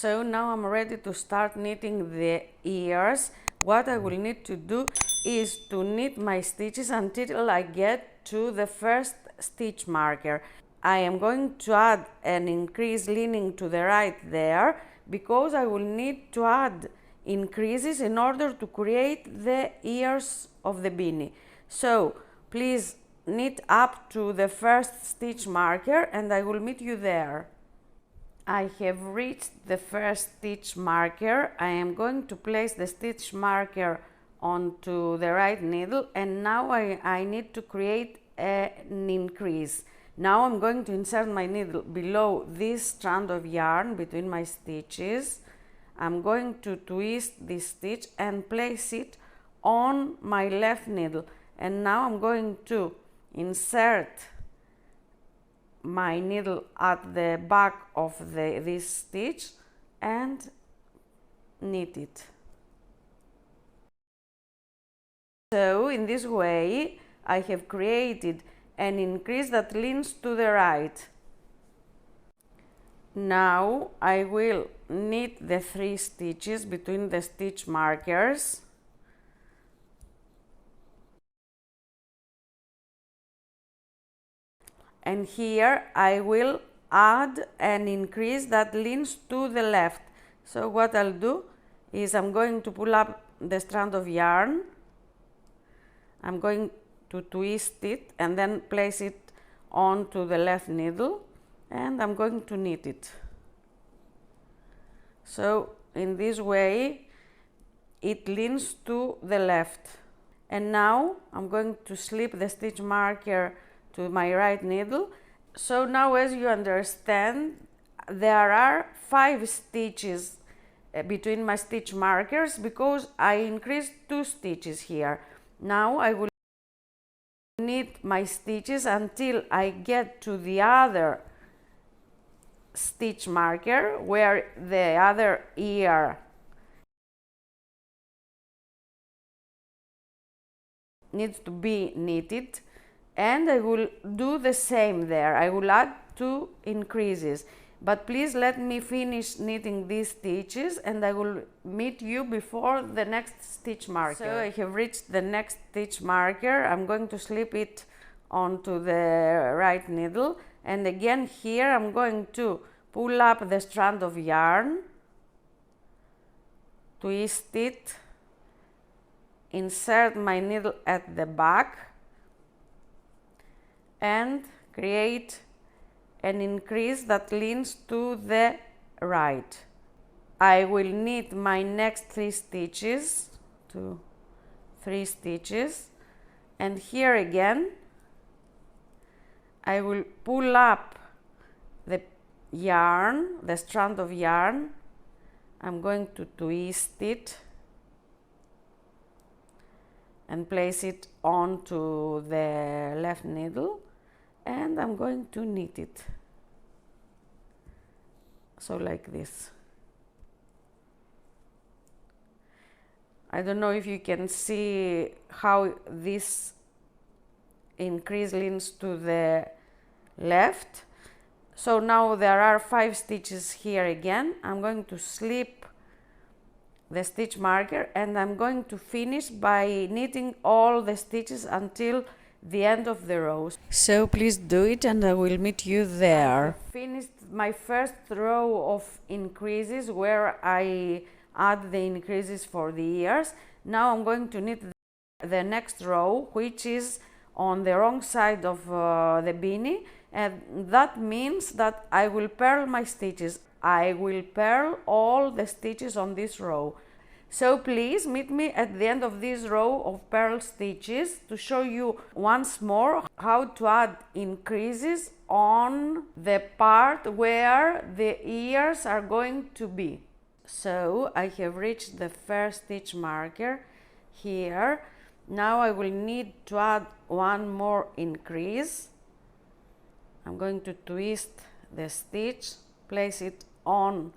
So now I'm ready to start knitting the ears. What I will need to do is to knit my stitches until I get to the first stitch marker. I am going to add an increase leaning to the right there because I will need to add increases in order to create the ears of the beanie. So please knit up to the first stitch marker and I will meet you there. I have reached the first stitch marker. I am going to place the stitch marker onto the right needle and now I need to create an increase. Now I'm going to insert my needle below this strand of yarn between my stitches. I'm going to twist this stitch and place it on my left needle, and now I'm going to insert my needle at the back of this stitch and knit it. So in this way I have created an increase that leans to the right. Now I will knit the 3 stitches between the stitch markers. And here I will add an increase that leans to the left. So what I'll do is I'm going to pull up the strand of yarn. I'm going to twist it and then place it onto the left needle and I'm going to knit it. So in this way it leans to the left. And now I'm going to slip the stitch marker to my right needle. So now, as you understand, there are 5 stitches between my stitch markers because I increased 2 stitches here. Now I will knit my stitches until I get to the other stitch marker where the other ear needs to be knitted, and I will do the same there. I will add 2 increases, but please let me finish knitting these stitches and I will meet you before the next stitch marker. So I have reached the next stitch marker. I'm going to slip it onto the right needle, and again here I'm going to pull up the strand of yarn, twist it, insert my needle at the back and create an increase that leans to the right. I will knit my next 3 stitches, 2, 3 stitches, and here again I will pull up the yarn, the strand of yarn. I'm going to twist it and place it onto the left needle, and I'm going to knit it. So like this. I don't know if you can see how this increase leans to the left. So now there are 5 stitches here again. I'm going to slip the stitch marker and I'm going to finish by knitting all the stitches until the end of the row. So please do it and I will meet you there. I finished my first row of increases where I add the increases for the ears. Now I'm going to knit the next row, which is on the wrong side of the beanie, and that means that I will purl my stitches. I will purl all the stitches on this row. So please meet me at the end of this row of purl stitches to show you once more how to add increases on the part where the ears are going to be. So I have reached the first stitch marker here. Now I will need to add one more increase. I'm going to twist the stitch, place it on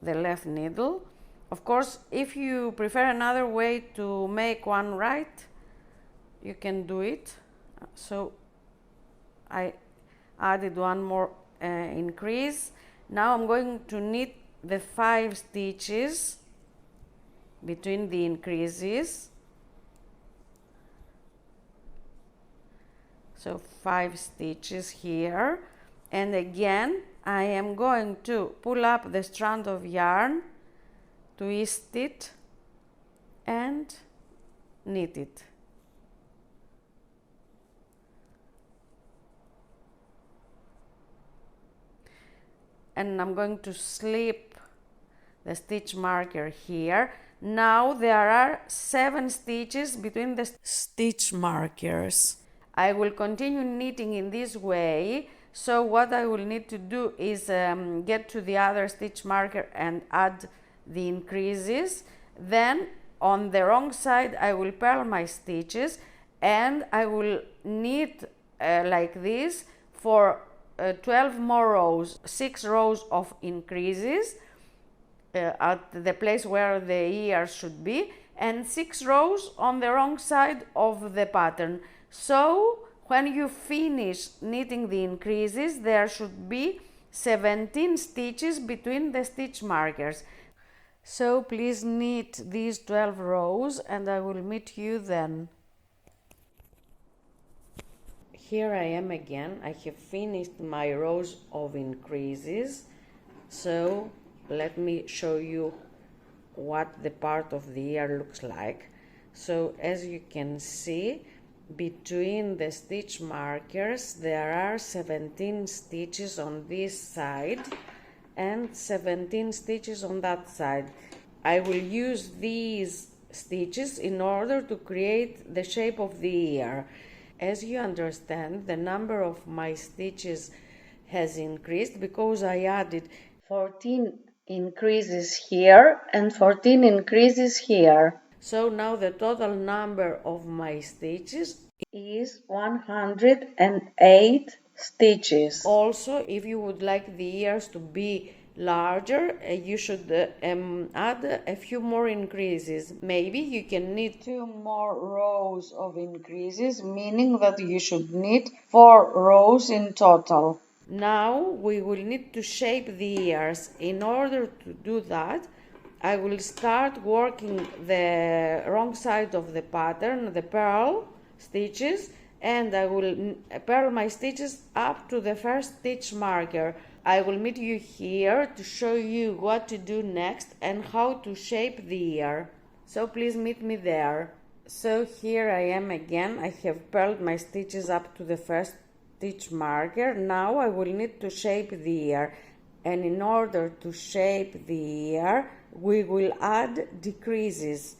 the left needle. Of course, if you prefer another way to make one right, you can do it. So I added one more increase. Now I'm going to knit the 5 stitches between the increases. So 5 stitches here, and again I am going to pull up the strand of yarn, twist it and knit it. And I'm going to slip the stitch marker here. Now there are 7 stitches between the stitch markers. I will continue knitting in this way, so what I will need to do is get to the other stitch marker and add the increases. Then on the wrong side I will purl my stitches and I will knit like this for 12 more rows, 6 rows of increases at the place where the ears should be, and 6 rows on the wrong side of the pattern. So when you finish knitting the increases, there should be 17 stitches between the stitch markers. So please knit these 12 rows and I will meet you then. Here I am again. I have finished my rows of increases. So let me show you what the part of the ear looks like. So as you can see, between the stitch markers there are 17 stitches on this side and 17 stitches on that side. I will use these stitches in order to create the shape of the ear. As you understand, the number of my stitches has increased because I added 14 increases here and 14 increases here. So now the total number of my stitches is 108 stitches. Also, if you would like the ears to be larger, you should add a few more increases. Maybe you can knit 2 more rows of increases, meaning that you should knit 4 rows in total. Now we will need to shape the ears. In order to do that, I will start working the wrong side of the pattern, the purl stitches, and I will purl my stitches up to the first stitch marker. I will meet you here to show you what to do next and how to shape the ear. So please meet me there. So here I am again. I have purled my stitches up to the first stitch marker. Now I will need to shape the ear, and in order to shape the ear we will add decreases,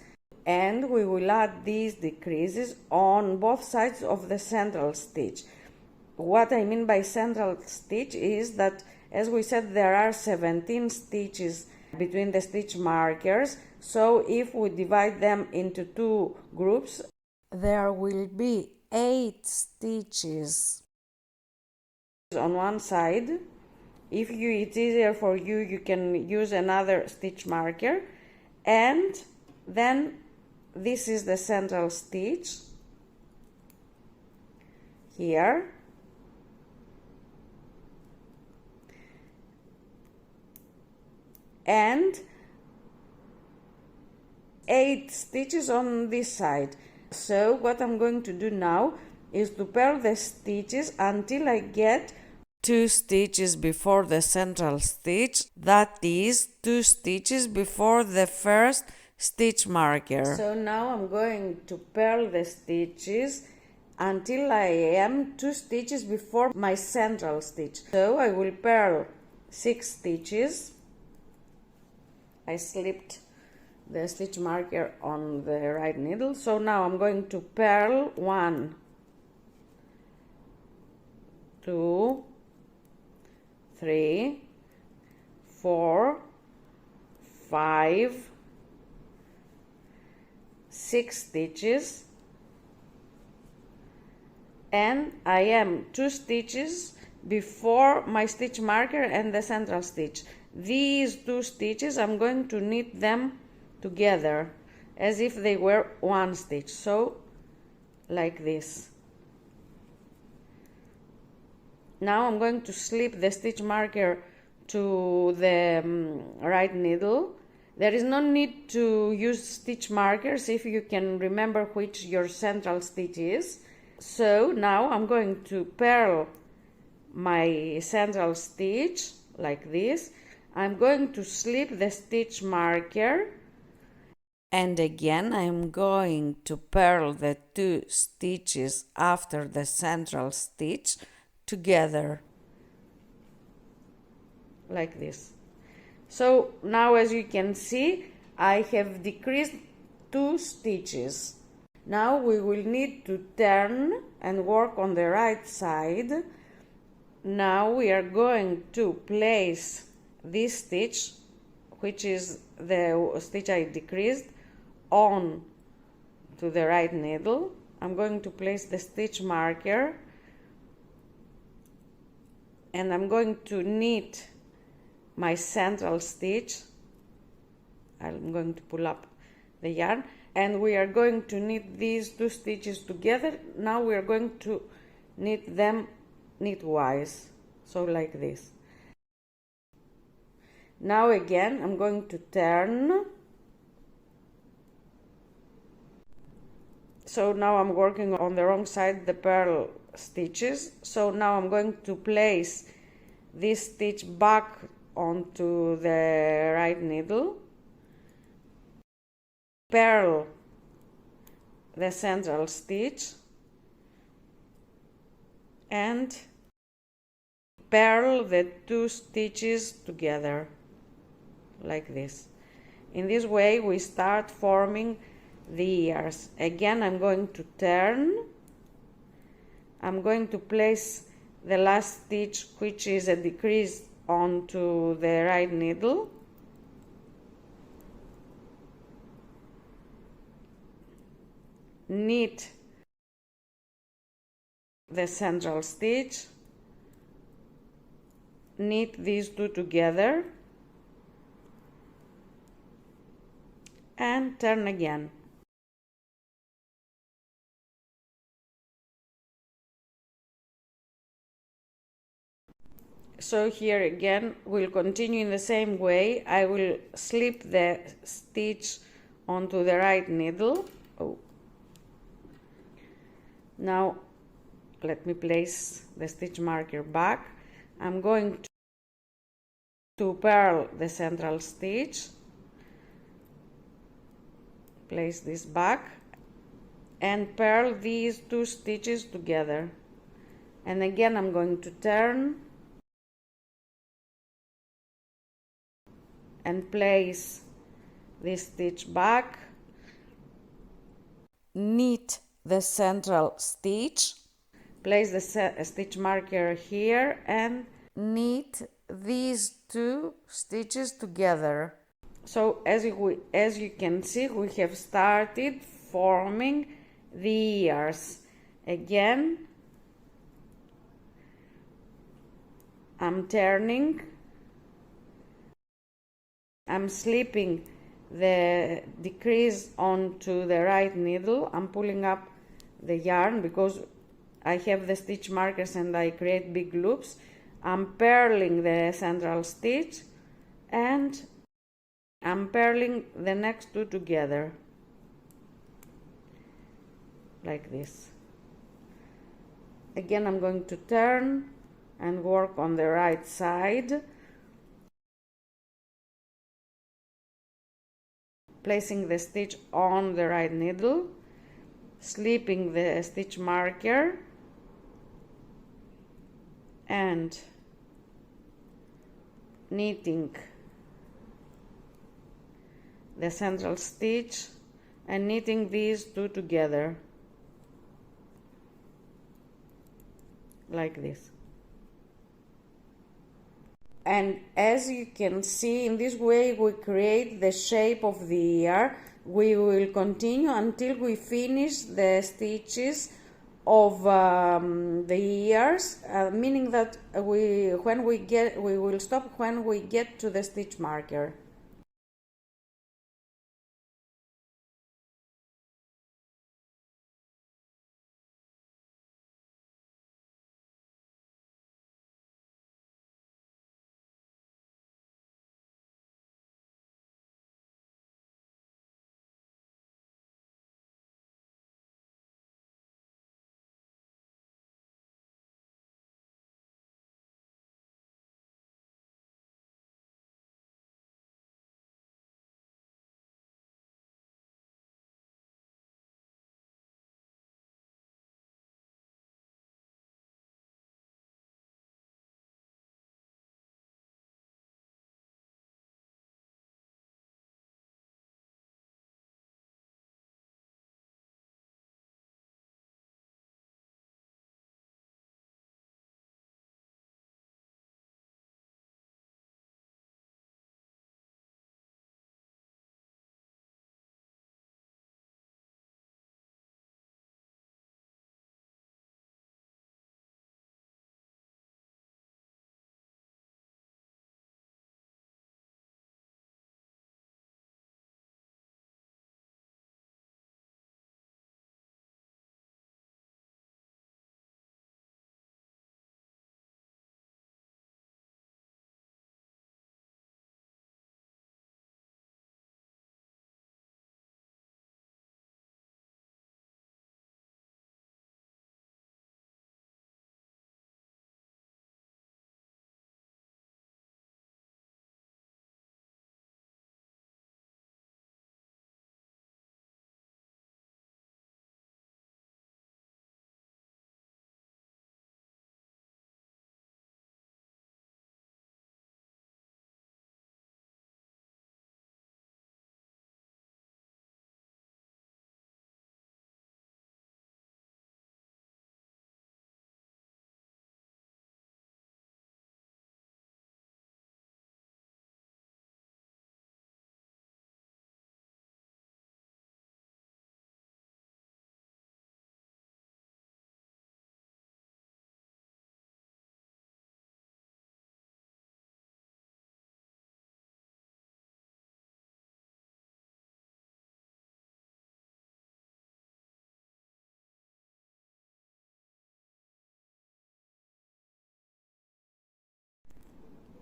and we will add these decreases on both sides of the central stitch. What I mean by central stitch is that, as we said, there are 17 stitches between the stitch markers, so if we divide them into 2 groups, there will be 8 stitches on one side. If it's easier for you, you can use another stitch marker, and then this is the central stitch here, and 8 stitches on this side. So what I'm going to do now is to purl the stitches until I get 2 stitches before the central stitch, that is 2 stitches before the first stitch marker. So now I'm going to purl the stitches until I am 2 stitches before my central stitch. So I will purl 6 stitches. I slipped the stitch marker on the right needle, so now I'm going to purl 1, 2, 3, 4, 5, 6 stitches, and I am 2 stitches before my stitch marker and the central stitch. These 2 stitches I'm going to knit them together as if they were one stitch, so like this. Now I'm going to slip the stitch marker to the right needle. There is no need to use stitch markers if you can remember which your central stitch is. So now I'm going to purl my central stitch like this. I'm going to slip the stitch marker, and again I'm going to purl the two stitches after the central stitch together like this. So now, as you can see, I have decreased 2 stitches. Now we will need to turn and work on the right side. Now we are going to place this stitch, which is the stitch I decreased, on to the right needle. I'm going to place the stitch marker, and I'm going to knit my central stitch. I'm going to pull up the yarn, and we are going to knit these 2 stitches together. Now we are going to knit them knitwise, so like this. Now again I'm going to turn. So now I'm working on the wrong side, the purl stitches. So now I'm going to place this stitch back onto the right needle, purl the central stitch, and purl the 2 stitches together like this. In this way we start forming the ears. Again I'm going to turn. I'm going to place the last stitch, which is a decrease, onto the right needle, knit the central stitch, knit these 2 together, and turn again. So here again we'll continue in the same way. I will slip the stitch onto the right needle. Now let me place the stitch marker back. I'm going to purl the central stitch, place this back, and purl these 2 stitches together. And again I'm going to turn and place this stitch back, knit the central stitch, place the stitch marker here, and knit these 2 stitches together. So as you can see, we have started forming the ears. Again I'm turning, I'm slipping the decrease onto the right needle. I'm pulling up the yarn because I have the stitch markers and I create big loops. I'm purling the central stitch and I'm purling the next 2 together like this. Again I'm going to turn and work on the right side, placing the stitch on the right needle, slipping the stitch marker, and knitting the central stitch and knitting these 2 together like this. And as you can see, in this way we create the shape of the ear. We will continue until we finish the stitches of the ears, meaning that we will stop when we get to the stitch marker.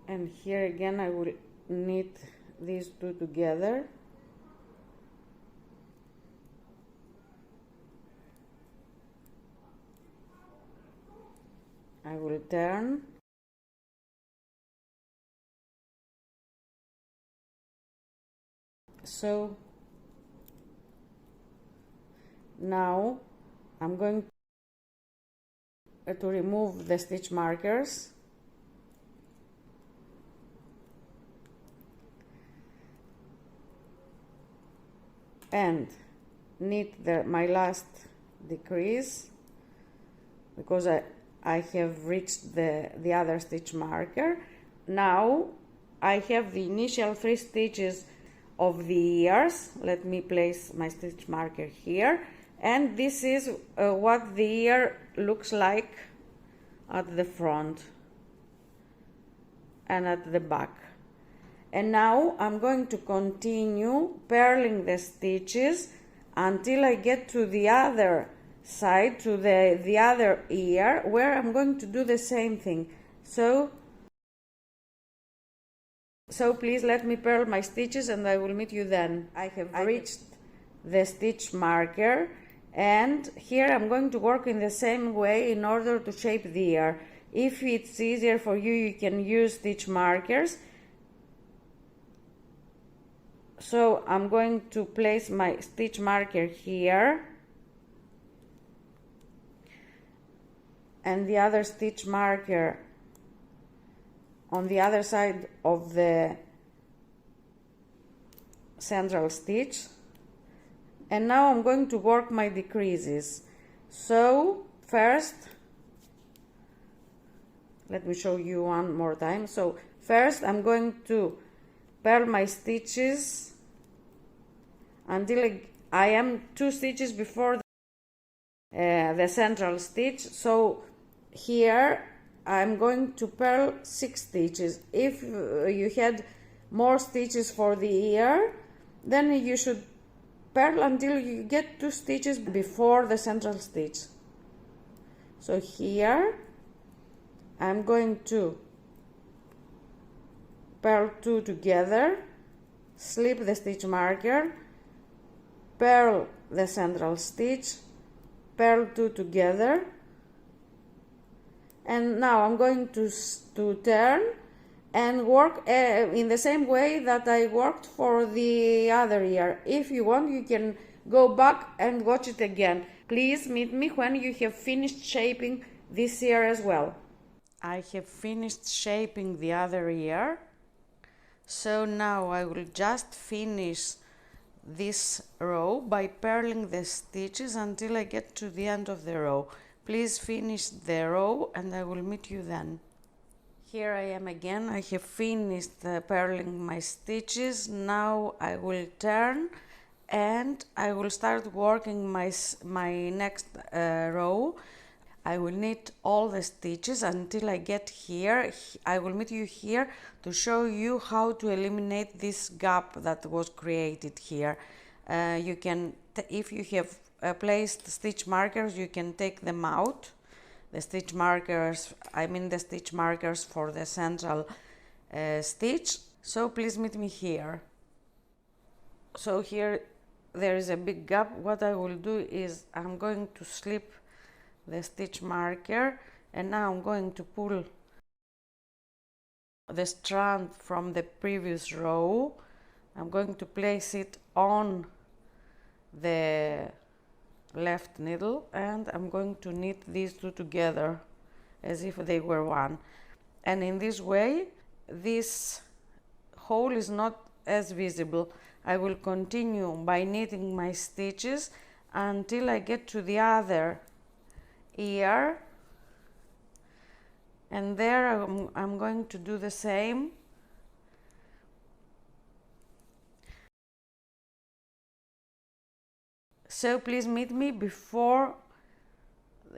And here again I will knit these two together. I will turn. So now I'm going to remove the stitch markers and knit my last decrease, because I have reached the other stitch marker. Now I have the initial 3 stitches of the ears. Let me place my stitch marker here, and this is what the ear looks like at the front and at the back. And now I'm going to continue purling the stitches until I get to the other side, to the other ear, where I'm going to do the same thing. So please let me purl my stitches and I will meet you then. I have reached the stitch marker, and here I'm going to work in the same way in order to shape the ear. If it's easier for you, you can use stitch markers. So I'm going to place my stitch marker here and the other stitch marker on the other side of the central stitch, and now I'm going to work my decreases. So first, let me show you one more time. So first I'm going to purl my stitches until I am 2 stitches before the central stitch. So here I'm going to purl 6 stitches. If you had more stitches for the ear, then you should purl until you get 2 stitches before the central stitch. So here I'm going to purl 2 together, slip the stitch marker, purl the central stitch, purl 2 together, and now I'm going to turn and work in the same way that I worked for the other ear. If you want, you can go back and watch it again. Please meet me when you have finished shaping this ear as well. I have finished shaping the other ear, so now I will just finish this row by purling the stitches until I get to the end of the row. Please finish the row and I will meet you then. Here I am again. I have finished purling my stitches. Now I will turn and I will start working my next row. I will knit all the stitches until I get here. I will meet you here to show you how to eliminate this gap that was created here. You can, if you have placed stitch markers, you can take them out. The stitch markers, I mean the stitch markers for the central stitch. So please meet me here. So here there is a big gap. What I will do is I'm going to slip the stitch marker, and now I'm going to pull the strand from the previous row. I'm going to place it on the left needle and I'm going to knit these two together as if they were one, and in this way this hole is not as visible. I will continue by knitting my stitches until I get to the other ear, and there I'm going to do the same. So please meet me before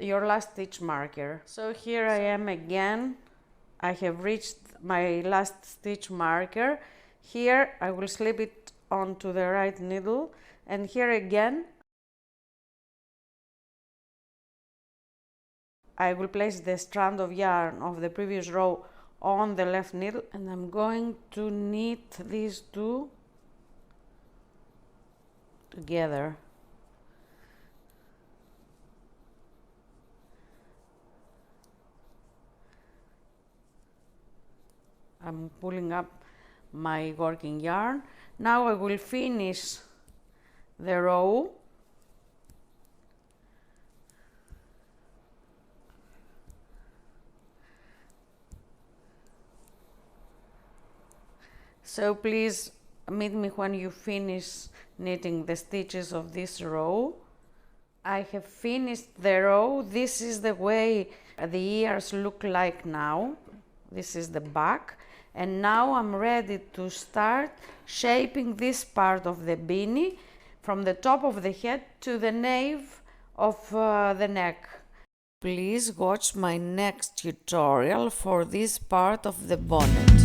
your last stitch marker. So here I am again. I have reached my last stitch marker. Here I will slip it onto the right needle, and here again I will place the strand of yarn of the previous row on the left needle, and I'm going to knit these two together. I'm pulling up my working yarn. Now I will finish the row. So please meet me when you finish knitting the stitches of this row. I have finished the row. This is the way the ears look like now. This is the back. And now I'm ready to start shaping this part of the beanie from the top of the head to the nape of the neck. Please watch my next tutorial for this part of the bonnet.